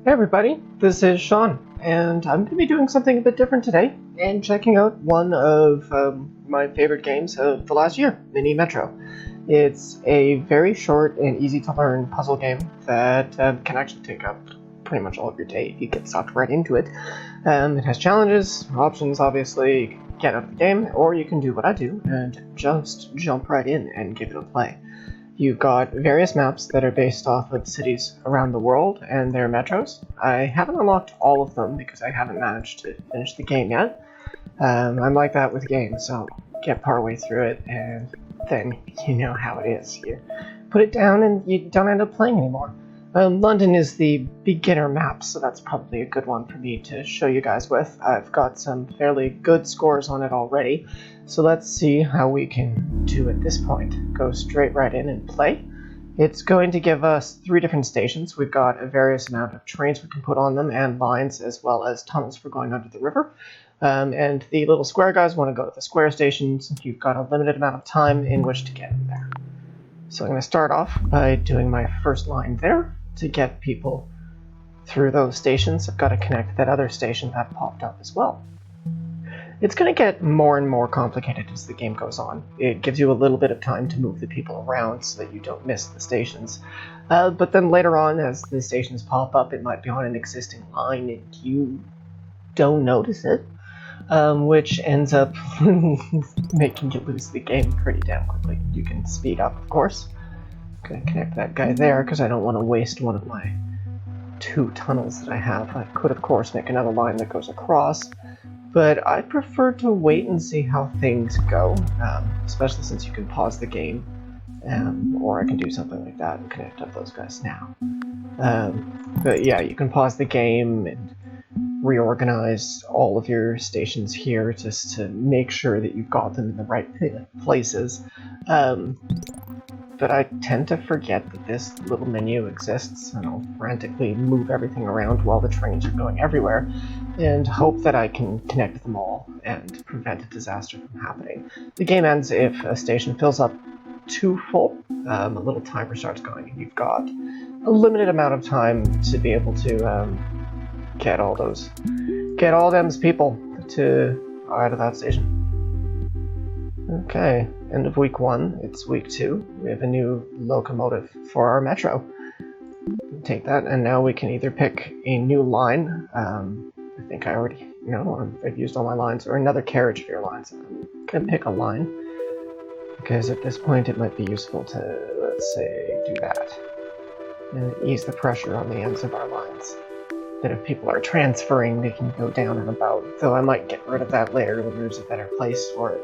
Hey everybody, this is Sean, and I'm going to be doing something a bit different today, and checking out one of my favorite games of the last year, Mini Metro. It's a very short and easy to learn puzzle game that can actually take up pretty much all of your day if you get sucked right into it. It has challenges, options obviously, you can get out of the game, or you can do what I do and just jump right in and give it a play. You've got various maps that are based off of cities around the world and their metros. I haven't unlocked all of them because I haven't managed to finish the game yet. I'm like that with games, so I'll get partway through it and then you know how it is. You put it down and you don't end up playing anymore. London is the beginner map, so that's probably a good one for me to show you guys with. I've got some fairly good scores on it already, so let's see how we can do at this point. Go straight right in and play. It's going to give us 3 different stations. We've got a various amount of trains we can put on them and lines, as well as tunnels for going under the river. And the little square guys want to go to the square stations. You've got a limited amount of time in which to get in there. So I'm going to start off by doing my first line there. To get people through those stations, I've got to connect that other station that popped up as well. It's going to get more and more complicated as the game goes on. It gives you a little bit of time to move the people around so that you don't miss the stations. But then later on, as the stations pop up, it might be on an existing line and you don't notice it, which ends up making you lose the game pretty damn quickly. You can speed up, of course. Gonna connect that guy there because I don't want to waste one of my 2 tunnels that I have. I could of course make another line that goes across, but I prefer to wait and see how things go, especially since you can pause the game, or I can do something like that and connect up those guys now. But yeah, you can pause the game and reorganize all of your stations here just to make sure that you've got them in the right places. But I tend to forget that this little menu exists, and I'll frantically move everything around while the trains are going everywhere, and hope that I can connect them all and prevent a disaster from happening. The game ends if a station fills up too full. A little timer starts going, and you've got a limited amount of time to be able to get all them people to out of that station. Okay, end of week 1, it's week 2. We have a new locomotive for our metro. Take that, and now we can either pick a new line. I think I already know, I've used all my lines, or another carriage for your lines. I'm gonna pick a line, because at this point it might be useful to, let's say, do that. And ease the pressure on the ends of our lines. That if people are transferring, they can go down and about, though I might get rid of that later when there's a better place for it.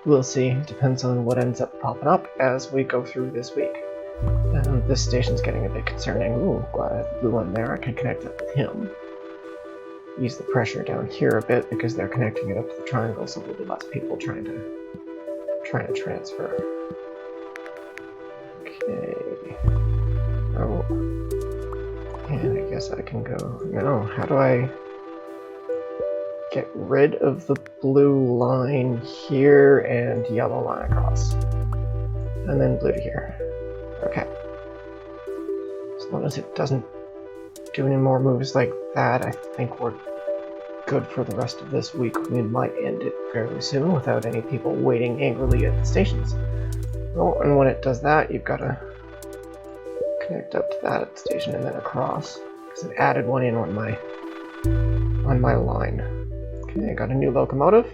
We'll see. Depends on what ends up popping up as we go through this week. This station's getting a bit concerning. Ooh, glad I have the blue one there. I can connect up with him. Ease the pressure down here a bit because they're connecting it up to the triangle, so there'll be less people trying to transfer. Okay. Oh. And I guess I can go. No, how do I get rid of the blue line here and yellow line across? And then blue to here. Okay. As long as it doesn't do any more moves like that, I think we're good for the rest of this week. We might end it fairly soon without any people waiting angrily at the stations. Oh, and when it does that, you've got to connect up to that station and then across. Because it added one in on my line. Okay, I got a new locomotive.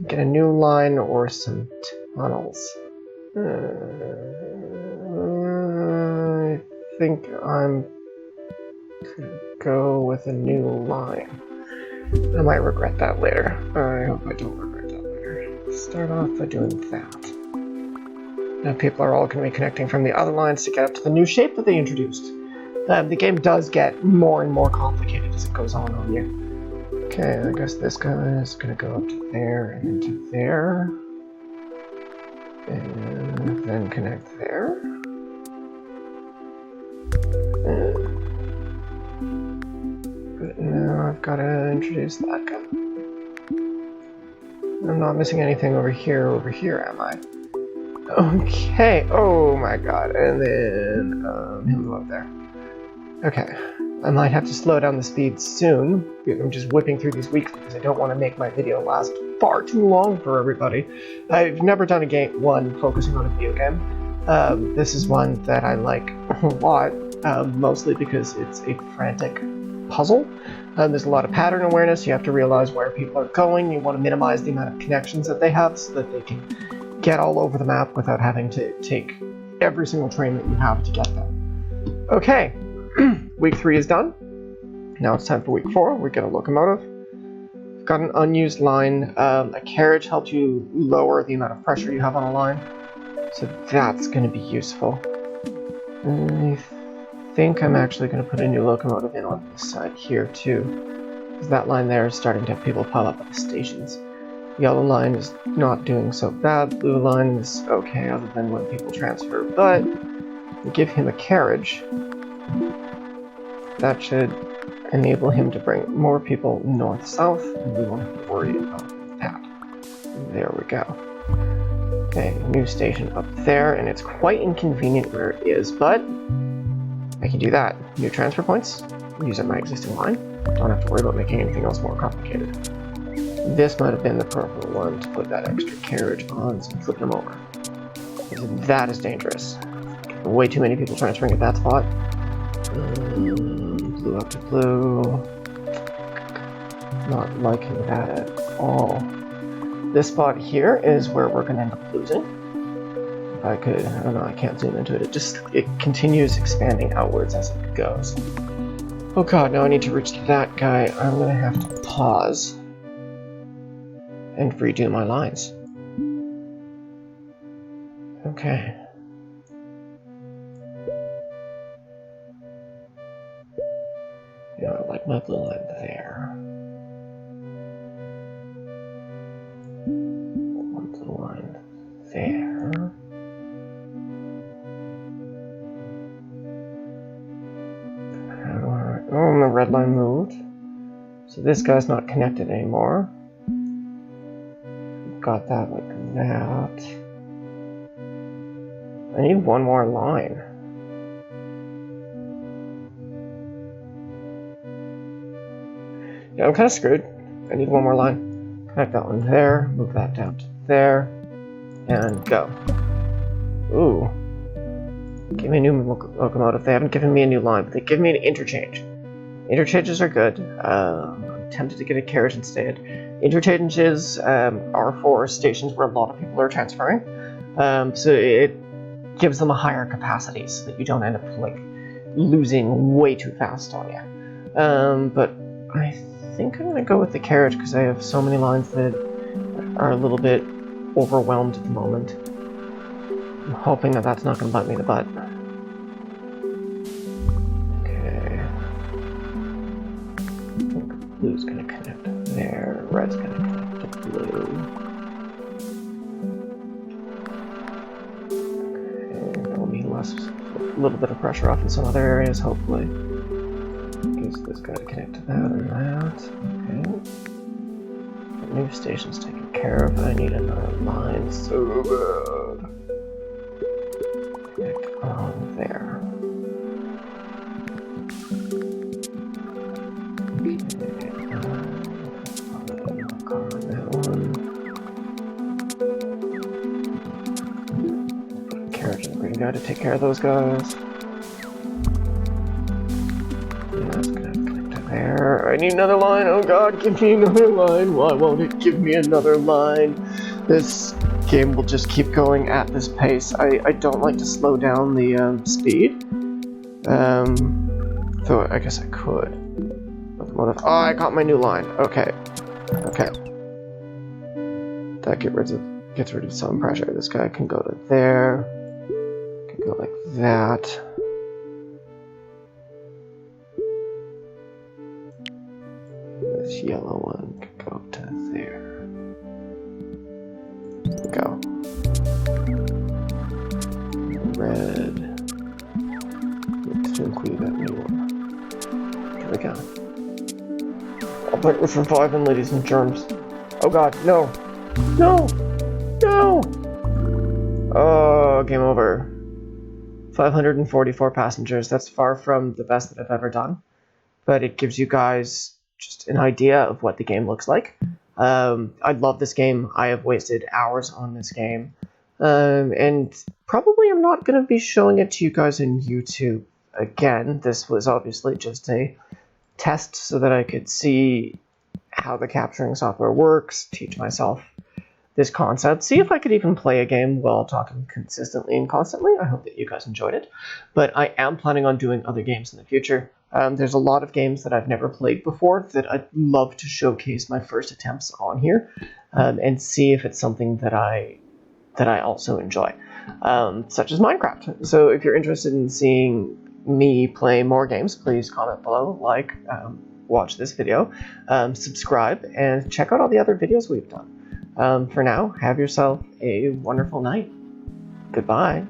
Get a new line or some tunnels. I think I'm gonna go with a new line. I might regret that later. I hope I don't regret that later. Start off by doing that. Now people are all going to be connecting from the other lines to get up to the new shape that they introduced. The game does get more and more complicated as it goes on you. Okay, I guess this guy is going to go up to there and into there. And then connect there. But now I've got to introduce that guy. I'm not missing anything over here, am I? Okay, oh my god, and then him go up there. Okay, I might have to slow down the speed soon. I'm just whipping through these weeks because I don't want to make my video last far too long for everybody. I've never done a one focusing on a video game. This is one that I like a lot, mostly because it's a frantic puzzle. There's a lot of pattern awareness. You have to realize where people are going. You want to minimize the amount of connections that they have so that they can get all over the map without having to take every single train that you have to get there. Okay, week 3 is done. Now it's time for week 4. We get a locomotive. We've got an unused line. A carriage helps you lower the amount of pressure you have on a line. So that's going to be useful. I think I'm actually going to put a new locomotive in on this side here too, because that line there is starting to have people pile up at the stations. Yellow line is not doing so bad. Blue line is okay other than when people transfer, but give him a carriage. That should enable him to bring more people north-south, and we won't have to worry about that. There we go. Okay, new station up there, and it's quite inconvenient where it is, but I can do that. New transfer points, use up my existing line. Don't have to worry about making anything else more complicated. This might have been the proper one to put that extra carriage on, so flip them over. That is dangerous. Way too many people transferring at that spot. Blue up to blue. Not liking that at all. This spot here is where we're going to end up losing. If I could, I don't know, I can't zoom into it. It continues expanding outwards as it goes. Oh god, now I need to reach that guy. I'm going to have to pause and redo my lines. Okay. I like my blue line there. One blue line there. Oh, the red line moved. So this guy's not connected anymore. Got that like that. I need one more line. Yeah, I'm kind of screwed. I need one more line. Connect that one there, move that down to there, and go. Ooh. Give me a new locomotive. They haven't given me a new line, but they give me an interchange. Interchanges are good. I'm tempted to get a carriage instead. Interchanges are for stations where a lot of people are transferring. So it gives them a higher capacity so that you don't end up like losing way too fast on you. But I think I'm going to go with the carriage because I have so many lines that are a little bit overwhelmed at the moment. I'm hoping that that's not going to bite me in the butt. Okay. I think blue's going to connect there. Red's going to connect to blue. Okay, that will mean a little bit of pressure off in some other areas, hopefully. Use this guy to connect to that and that. Okay. The new station's taken care of. I need another line so bad. Connect on there. Okay. On that one. Put a carriage in the green guy to take care of those guys. There. I need another line. Oh god, give me another line. Why won't it give me another line? This game will just keep going at this pace. I don't like to slow down the speed. Though I guess I could. Oh, I got my new line. Okay. Okay. That gets rid of some pressure. This guy can go to there. Can go like that. This yellow one can go to there. Go. Red. Need to include that new one. There we go. I'll bet we're surviving, ladies and germs. Oh god, no! No! No! Oh, game over. 544 passengers. That's far from the best that I've ever done. but it gives you guys just an idea of what the game looks like. I love this game. I have wasted hours on this game. And probably I'm not going to be showing it to you guys on YouTube again. This was obviously just a test so that I could see how the capturing software works, teach myself this concept, see if I could even play a game while talking consistently and constantly. I hope that you guys enjoyed it. But I am planning on doing other games in the future. There's a lot of games that I've never played before that I'd love to showcase my first attempts on here, and see if it's something that I also enjoy, such as Minecraft. So if you're interested in seeing me play more games, please comment below, like, watch this video, subscribe, and check out all the other videos we've done. For now, have yourself a wonderful night. Goodbye.